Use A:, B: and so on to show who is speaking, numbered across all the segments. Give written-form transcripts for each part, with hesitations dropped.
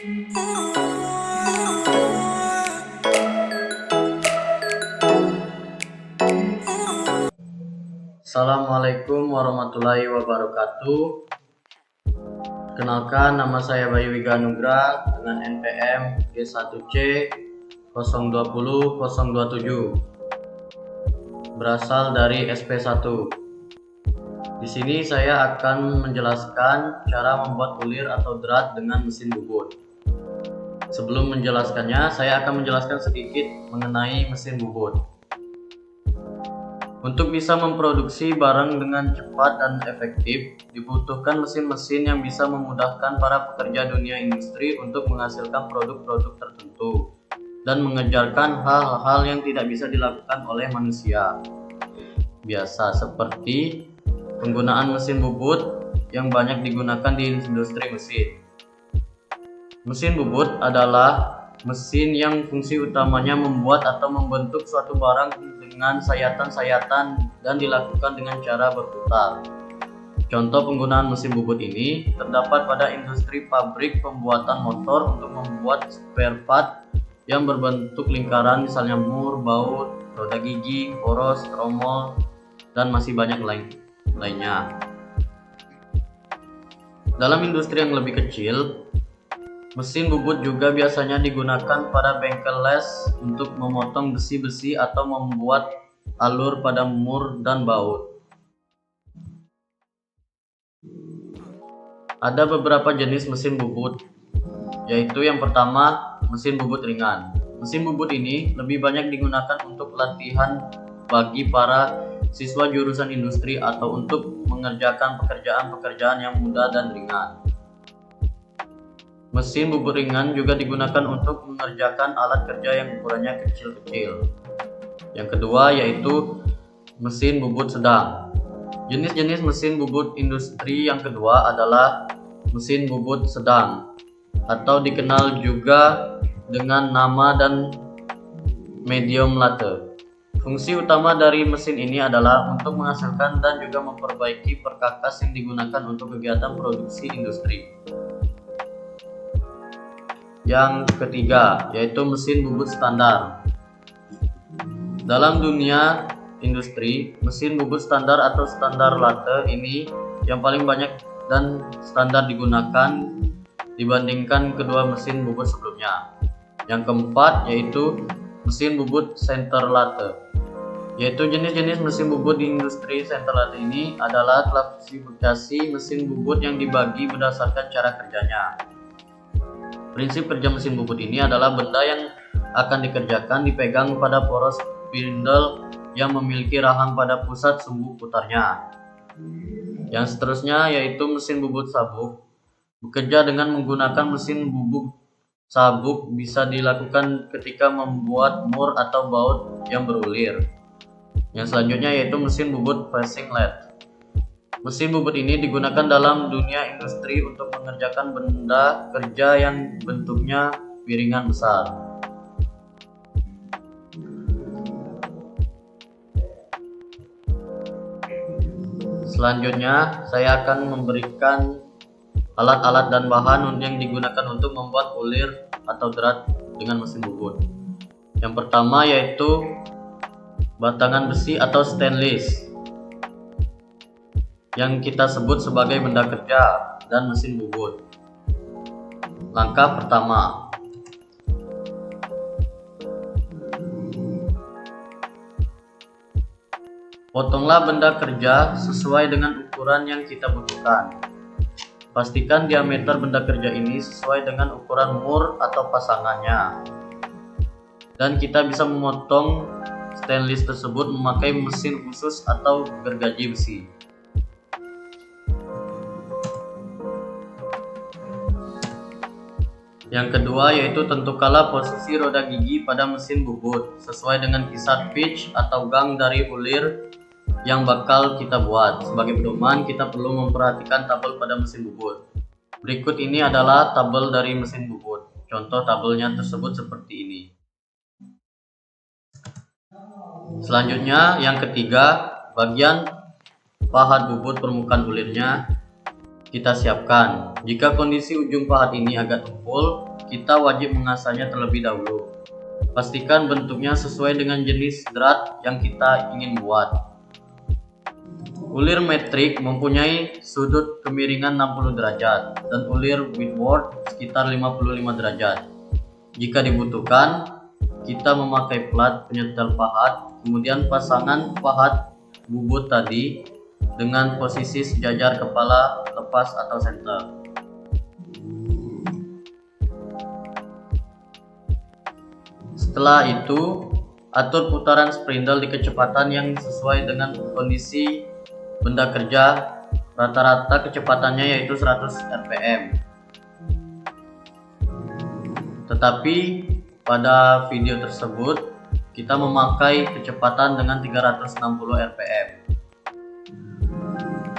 A: Assalamualaikum warahmatullahi wabarakatuh. Kenalkan, nama saya Bayu Wiga Nugra dengan NPM G1C 020027, berasal dari SP1. Di sini saya akan menjelaskan cara membuat ulir atau drat dengan mesin bubut. Sebelum menjelaskannya, saya akan menjelaskan sedikit mengenai mesin bubut. Untuk bisa memproduksi barang dengan cepat dan efektif, dibutuhkan mesin-mesin yang bisa memudahkan para pekerja dunia industri untuk menghasilkan produk-produk tertentu dan mengerjakan hal-hal yang tidak bisa dilakukan oleh manusia. Biasa seperti penggunaan mesin bubut yang banyak digunakan di industri mesin. Mesin bubut adalah mesin yang fungsi utamanya membuat atau membentuk suatu barang dengan sayatan-sayatan dan dilakukan dengan cara berputar. Contoh penggunaan mesin bubut ini terdapat pada industri pabrik pembuatan motor untuk membuat spare part yang berbentuk lingkaran, misalnya mur, baut, roda gigi, poros, tromol, dan masih banyak lainnya. Dalam industri yang lebih kecil, mesin bubut juga biasanya digunakan pada bengkel les untuk memotong besi-besi atau membuat alur pada mur dan baut. Ada beberapa jenis mesin bubut, yaitu yang pertama, mesin bubut ringan. Mesin bubut ini lebih banyak digunakan untuk latihan bagi para siswa jurusan industri atau untuk mengerjakan pekerjaan-pekerjaan yang mudah dan ringan. Mesin bubut ringan juga digunakan untuk mengerjakan alat kerja yang ukurannya kecil-kecil. Yang kedua yaitu mesin bubut sedang. Jenis-jenis mesin bubut industri yang kedua adalah mesin bubut sedang, atau dikenal juga dengan nama dan medium lathe. Fungsi utama dari mesin ini adalah untuk menghasilkan dan juga memperbaiki perkakas yang digunakan untuk kegiatan produksi industri. Yang ketiga yaitu mesin bubut standar. Dalam dunia industri, mesin bubut standar atau standar lathe ini yang paling banyak dan standar digunakan dibandingkan kedua mesin bubut sebelumnya. Yang keempat yaitu mesin bubut center lathe. Yaitu jenis-jenis mesin bubut di industri center lathe ini adalah klasifikasi mesin bubut yang dibagi berdasarkan cara kerjanya. Prinsip kerja mesin bubut ini adalah benda yang akan dikerjakan dipegang pada poros spindle yang memiliki rahang pada pusat sumbu putarnya. Yang seterusnya yaitu mesin bubut sabuk. Bekerja dengan menggunakan mesin bubut sabuk bisa dilakukan ketika membuat mur atau baut yang berulir. Yang selanjutnya yaitu mesin bubut pressing lathe. Mesin bubut ini digunakan dalam dunia industri untuk mengerjakan benda kerja yang bentuknya piringan besar. Selanjutnya, saya akan memberikan alat-alat dan bahan yang digunakan untuk membuat ulir atau drat dengan mesin bubut. Yang pertama yaitu batangan besi atau stainless, yang kita sebut sebagai benda kerja dan mesin bubut. Langkah pertama, potonglah benda kerja sesuai dengan ukuran yang kita butuhkan. Pastikan diameter benda kerja ini sesuai dengan ukuran mur atau pasangannya. Dan kita bisa memotong stainless tersebut memakai mesin khusus atau gergaji besi. Yang kedua yaitu tentukanlah posisi roda gigi pada mesin bubut sesuai dengan kisar pitch atau gang dari ulir yang bakal kita buat. Sebagai pedoman, kita perlu memperhatikan tabel pada mesin bubut. Berikut ini adalah tabel dari mesin bubut. Contoh tabelnya tersebut seperti ini. Selanjutnya yang ketiga, bagian pahat bubut permukaan ulirnya kita siapkan. Jika kondisi ujung pahat ini agak tumpul, kita wajib mengasahnya terlebih dahulu. Pastikan bentuknya sesuai dengan jenis drat yang kita ingin buat. Ulir metrik mempunyai sudut kemiringan 60 derajat dan ulir Whitworth sekitar 55 derajat. Jika dibutuhkan, kita memakai plat penyetel pahat, kemudian pasangan pahat bubut tadi dengan posisi sejajar kepala, lepas atau center. Setelah itu, atur putaran spindle di kecepatan yang sesuai dengan kondisi benda kerja. Rata-rata kecepatannya yaitu 100 rpm. Tetapi pada video tersebut kita memakai kecepatan dengan 360 rpm.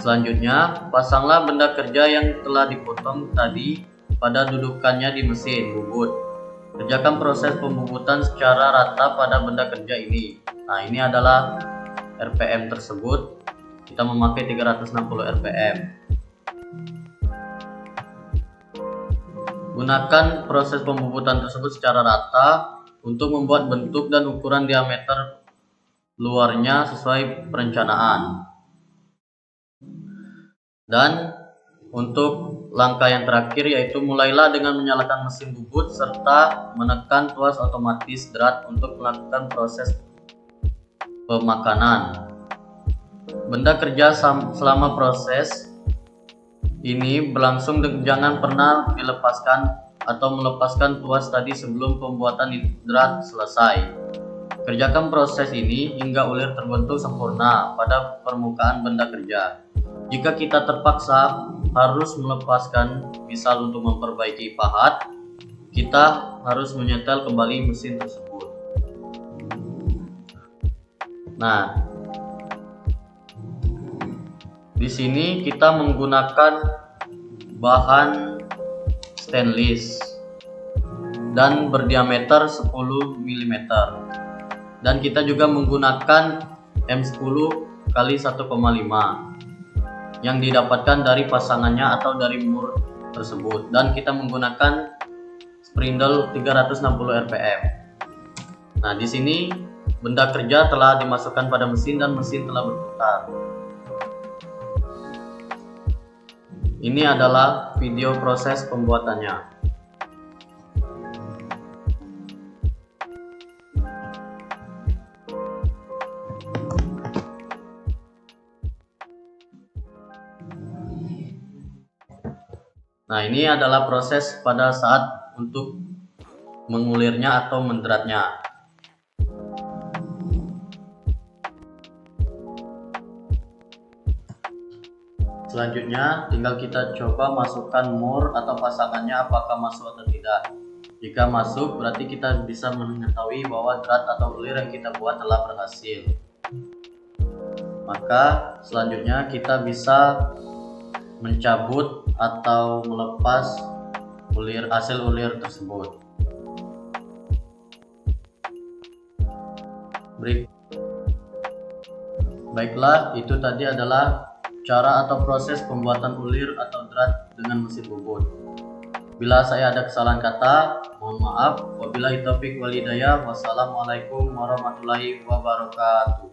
A: Selanjutnya, pasanglah benda kerja yang telah dipotong tadi pada dudukannya di mesin bubut. Kerjakan proses pembubutan secara rata pada benda kerja ini. Nah, ini adalah RPM tersebut. Kita memakai 360 RPM. Gunakan proses pembubutan tersebut secara rata untuk membuat bentuk dan ukuran diameter luarnya sesuai perencanaan. Dan untuk langkah yang terakhir yaitu mulailah dengan menyalakan mesin bubut serta menekan tuas otomatis drat untuk melakukan proses pemakanan. Benda kerja selama proses ini berlangsung, jangan pernah dilepaskan atau melepaskan tuas tadi sebelum pembuatan drat selesai. Kerjakan proses ini hingga ulir terbentuk sempurna pada permukaan benda kerja. Jika kita terpaksa harus melepaskan, misal untuk memperbaiki pahat, kita harus menyetel kembali mesin tersebut. Nah, di sini kita menggunakan bahan stainless dan berdiameter 10 mm. Dan kita juga menggunakan M10 x 1,5 yang didapatkan dari pasangannya atau dari mur tersebut, dan kita menggunakan spindle 360 rpm. Nah, di sini benda kerja telah dimasukkan pada mesin dan mesin telah berputar. Ini adalah video proses pembuatannya. Nah, ini adalah proses pada saat untuk mengulirnya atau mendratnya. Selanjutnya tinggal kita coba masukkan mur atau pasangannya apakah masuk atau tidak. Jika masuk, berarti kita bisa mengetahui bahwa drat atau ulir yang kita buat telah berhasil. Maka selanjutnya kita bisa mencabut atau melepas hasil ulir tersebut. Baiklah, itu tadi adalah cara atau proses pembuatan ulir atau drat dengan mesin bubut. Bila saya ada kesalahan kata, mohon maaf. Wabillahi taufiq wal hidayah. Wassalamualaikum warahmatullahi wabarakatuh.